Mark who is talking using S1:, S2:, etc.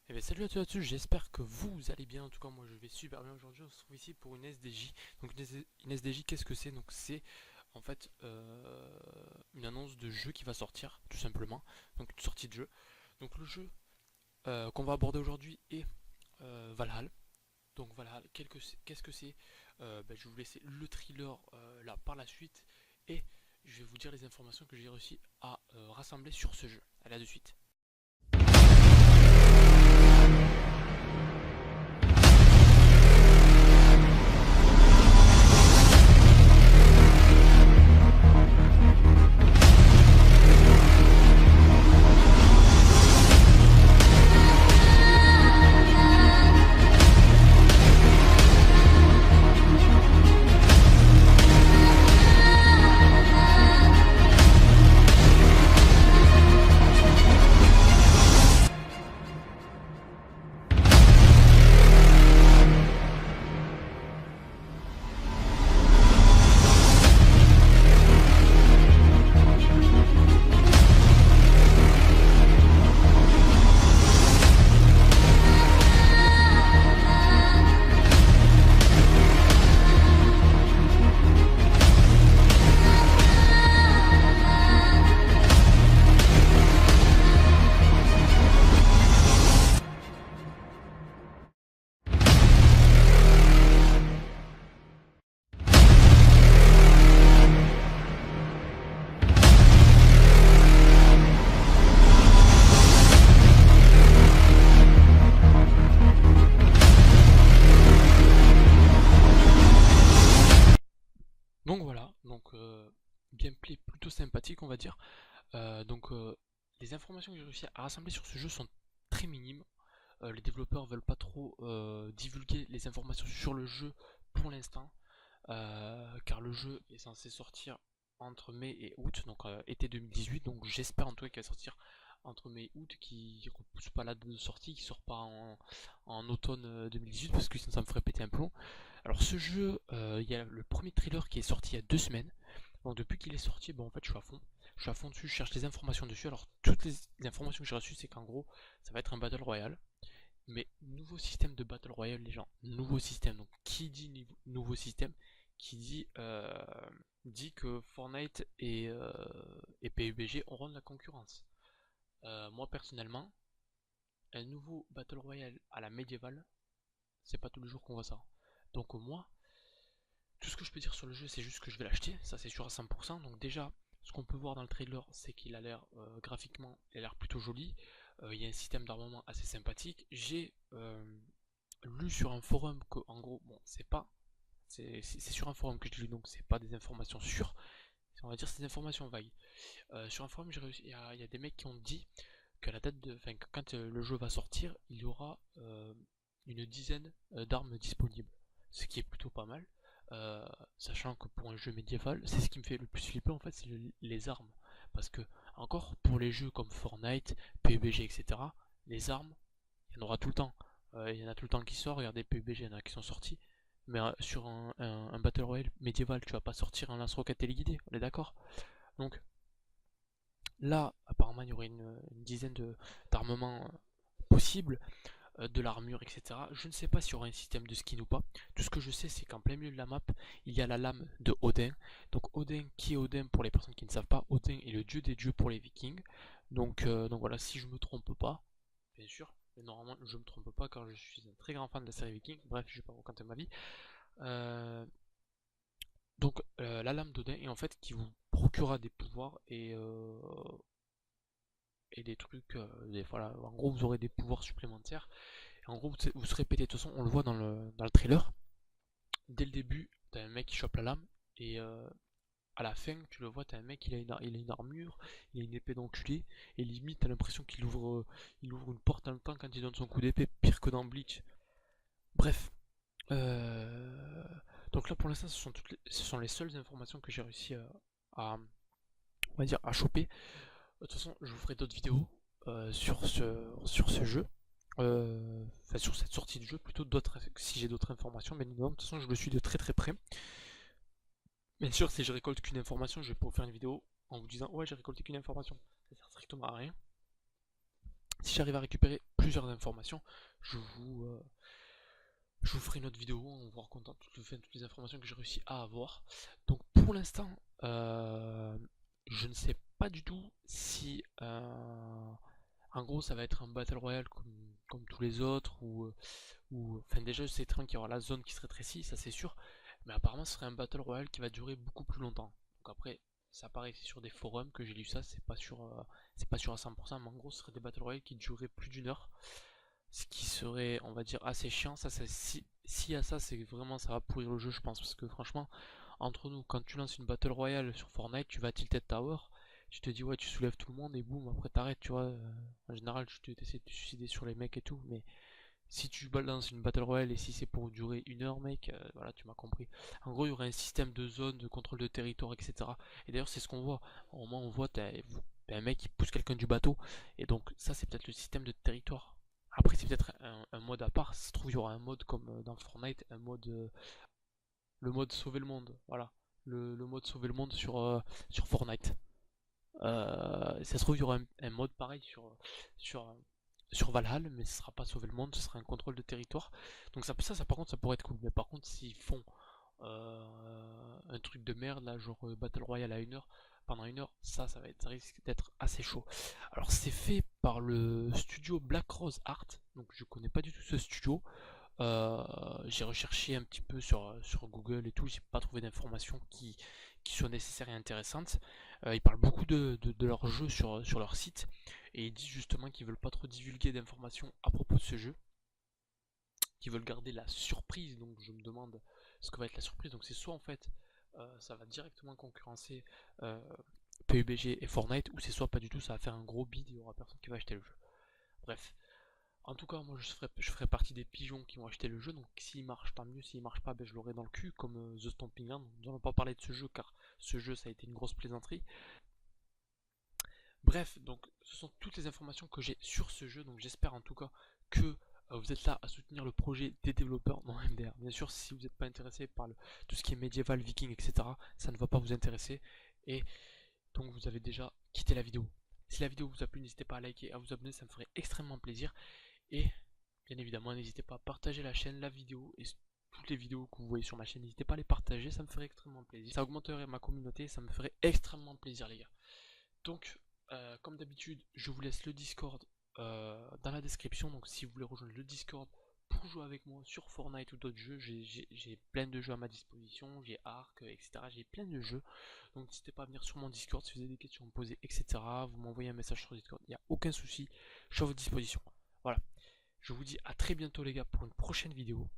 S1: Eh bien, salut à tous, j'espère que vous allez bien. En tout cas, moi je vais super bien aujourd'hui. On se trouve ici pour une SDJ. Donc, une SDJ, qu'est-ce que c'est? Donc, c'est en fait une annonce de jeu qui va sortir, tout simplement. Donc, une sortie de jeu. Donc, le jeu qu'on va aborder aujourd'hui est Valhalla. Donc, Valhalla, qu'est-ce que c'est? Je vais vous laisser le thriller là par la suite. Et je vais vous dire les informations que j'ai réussi à rassembler sur ce jeu. Allez, à de suite. Donc voilà, gameplay plutôt sympathique on va dire. Les informations que j'ai réussi à rassembler sur ce jeu sont très minimes. Les développeurs veulent pas trop divulguer les informations sur le jeu pour l'instant, car le jeu est censé sortir entre mai et août, donc été 2018. Donc j'espère en tout cas qu'il va sortir entre mai et août, qui ne repousse pas la date de sortie, qui sort pas en automne 2018, parce que sinon ça me ferait péter un plomb. Alors ce jeu, il y a le premier trailer qui est sorti il y a 2 semaines. Donc depuis qu'il est sorti, en fait je suis à fond. Je suis à fond dessus, je cherche des informations dessus. Alors toutes les informations que j'ai reçues, c'est qu'en gros, ça va être un Battle Royale. Mais nouveau système de Battle Royale, les gens. Nouveau système. Donc qui dit nouveau système, qui dit que Fortnite et PUBG auront de la concurrence. Moi personnellement, un nouveau Battle Royale à la médiévale, c'est pas tous les jours qu'on voit ça. Donc moi, tout ce que je peux dire sur le jeu, c'est juste que je vais l'acheter, ça c'est sûr à 100%. Donc déjà, ce qu'on peut voir dans le trailer, c'est qu'il a l'air graphiquement, il a l'air plutôt joli. Il y a un système d'armement assez sympathique. J'ai lu sur un forum que, en gros, bon, c'est sur un forum que je lu, donc c'est pas des informations sûres. On va dire c'est des informations vagues. Sur un forum, il y a des mecs qui ont dit que la date de, enfin, que quand le jeu va sortir, il y aura une dizaine d'armes disponibles, ce qui est plutôt pas mal. Sachant que pour un jeu médiéval, c'est ce qui me fait le plus flipper en fait, c'est les armes. Parce que, encore, pour les jeux comme Fortnite, PUBG, etc., les armes, il y en aura tout le temps. Il y en a tout le temps qui sortent, regardez PUBG, il y en a qui sont sortis. Mais sur un Battle Royale médiéval, tu vas pas sortir un lance-roquette téléguidé, on est d'accord? Donc là, apparemment, il y aurait une dizaine d'armements possibles, de l'armure, etc. Je ne sais pas s'il y aura un système de skin ou pas. Tout ce que je sais, c'est qu'en plein milieu de la map, il y a la lame de Odin. Donc Odin, qui est Odin pour les personnes qui ne savent pas, Odin est le dieu des dieux pour les Vikings. Donc voilà, si je me trompe pas, bien sûr, mais normalement je me trompe pas car je suis un très grand fan de la série Viking. Bref, je vais pas vous raconter ma vie. Euh, la lame d'Odin est en fait qui vous procurera des pouvoirs et des trucs, voilà, en gros vous aurez des pouvoirs supplémentaires. Et en gros vous serez pété, de toute façon on le voit dans le trailer. Dès le début, t'as un mec qui chope la lame et à la fin, tu le vois, t'as un mec, il a une armure, il a une épée d'enculé, et limite t'as l'impression qu'il ouvre une porte dans le temps quand il donne son coup d'épée, pire que dans Bleach. Bref, euh, donc là pour l'instant ce sont les seules informations que j'ai réussi on va dire, à choper. De toute façon, je vous ferai d'autres vidéos sur ce jeu. Enfin sur cette sortie de jeu, plutôt d'autres si j'ai d'autres informations, mais non, de toute façon je le suis de très très près. Bien sûr, si je récolte qu'une information, je vais pas vous faire une vidéo en vous disant ouais j'ai récolté qu'une information. Ça sert strictement à rien. Si j'arrive à récupérer plusieurs informations, je vous, euh, je vous ferai une autre vidéo en vous racontant toutes les informations que j'ai réussi à avoir. Donc pour l'instant, je ne sais pas du tout si en gros ça va être un Battle Royale comme tous les autres enfin déjà je sais très bien qu'il y aura la zone qui se rétrécit, ça c'est sûr, mais apparemment ce serait un Battle Royale qui va durer beaucoup plus longtemps. Donc après ça apparaît sur des forums que j'ai lu ça, c'est pas sûr à 100%, mais en gros ce serait des Battle Royale qui dureraient plus d'une heure. Ce qui serait, on va dire, assez chiant. Si à ça, c'est vraiment, ça va pourrir le jeu, je pense. Parce que franchement, entre nous, quand tu lances une Battle Royale sur Fortnite, tu vas Tilted Tower, tu te dis, ouais, tu soulèves tout le monde et boum, après t'arrêtes, tu vois. En général, tu essaies de te suicider sur les mecs et tout. Mais si tu lances une Battle Royale et si c'est pour durer une heure, mec, voilà, tu m'as compris. En gros, il y aurait un système de zone, de contrôle de territoire, etc. Et d'ailleurs, c'est ce qu'on voit. Au moment, on voit, t'as un mec qui pousse quelqu'un du bateau. Et donc, ça, c'est peut-être le système de territoire. Après, c'est peut-être un mode à part. Ça se trouve, il y aura un mode comme dans Fortnite, un mode, le mode sauver le monde. Voilà. Le mode sauver le monde sur Fortnite. Ça se trouve, il y aura un mode pareil sur, sur Valhalla, mais ce sera pas sauver le monde, ce sera un contrôle de territoire. Donc ça par contre, ça pourrait être cool. Mais par contre, s'ils font un truc de merde, là, genre Battle Royale à une heure, pendant une heure, ça risque d'être assez chaud. Alors c'est fait par le studio Black Rose Art, donc je connais pas du tout ce studio. J'ai recherché un petit peu sur Google et tout, j'ai pas trouvé d'informations qui soient nécessaires et intéressantes. Ils parlent beaucoup de leur jeu sur leur site et ils disent justement qu'ils veulent pas trop divulguer d'informations à propos de ce jeu, qu'ils veulent garder la surprise. Donc je me demande ce que va être la surprise. Donc c'est soit en fait ça va directement concurrencer euh, PUBG et Fortnite, ou c'est soit pas du tout, ça va faire un gros bid et il y aura personne qui va acheter le jeu. Bref. En tout cas, moi je ferai partie des pigeons qui vont acheter le jeu, donc s'il marche tant mieux, s'il marche pas, ben, je l'aurai dans le cul, comme The Stomping Ground. Nous n'allons pas parler de ce jeu car ce jeu ça a été une grosse plaisanterie. Bref, donc ce sont toutes les informations que j'ai sur ce jeu, donc j'espère en tout cas que vous êtes là à soutenir le projet des développeurs dans MDR. Bien sûr, si vous n'êtes pas intéressé par tout ce qui est médiéval, viking, etc., ça ne va pas vous intéresser, et donc vous avez déjà quitté la vidéo. Si la vidéo vous a plu, n'hésitez pas à liker, à vous abonner, ça me ferait extrêmement plaisir. Et bien évidemment, n'hésitez pas à partager la chaîne, la vidéo et toutes les vidéos que vous voyez sur ma chaîne. N'hésitez pas à les partager, ça me ferait extrêmement plaisir. Ça augmenterait ma communauté, ça me ferait extrêmement plaisir, les gars. Donc, comme d'habitude, je vous laisse le Discord dans la description. Donc, si vous voulez rejoindre le Discord pour jouer avec moi sur Fortnite ou d'autres jeux, j'ai plein de jeux à ma disposition. J'ai Arc, etc. J'ai plein de jeux. Donc, n'hésitez pas à venir sur mon Discord si vous avez des questions à me poser, etc. Vous m'envoyez un message sur Discord. Il n'y a aucun souci. Je suis à votre disposition. Voilà. Je vous dis à très bientôt les gars pour une prochaine vidéo.